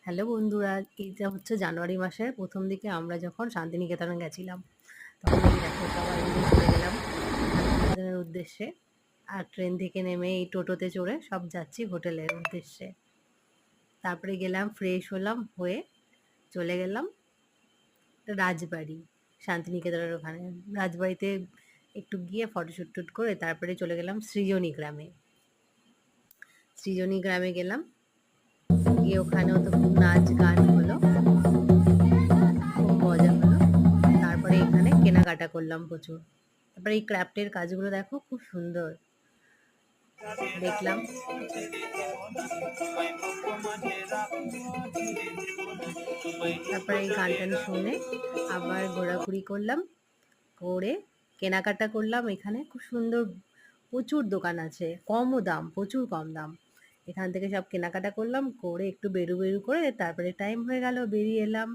Hello বন্ধুরা, এইটা হচ্ছে জানুয়ারি মাসের প্রথম দিকে আমরা যখন শান্তিনিকেতনে গেছিলাম। তখন এই দেখো সবাই মিলে চলে গেলাম শান্তিনিকেতনের উদ্দেশ্যে। আর ট্রেন থেকে নেমে এই টোটোতে চড়ে সব যাচ্ছি হোটেলের উদ্দেশ্যে। তারপরে গেলাম, ফ্রেশ হলাম, হয়ে চলে গেলাম রাজবাড়ি, শান্তিনিকেতনের ওখানে। রাজবাড়িতে একটু গিয়ে ফটোশুট টুট করে তারপরে চলে গেলাম সৃজনী গ্রামে। সৃজনী গ্রামে গেলাম, গিয়ে ওখানেও তো খুব নাচ গান হলো, খুব মজা হলো। তারপরে এখানে কেনাকাটা করলাম প্রচুর। তারপরে এই ক্রাফটের কাজগুলো দেখো, খুব সুন্দর দেখলাম। তারপরে এই গান টান শুনে আবার ঘোরাঘুরি করলাম, করে কেনাকাটা করলাম। এখানে খুব সুন্দর প্রচুর দোকান আছে, কমও দাম, প্রচুর কম দাম। এখান থেকে সব কেনাকাটা করলাম, করে একটু বেরু বেরু করে তারপরে টাইম হয়ে গেল, বেরিয়ে এলাম।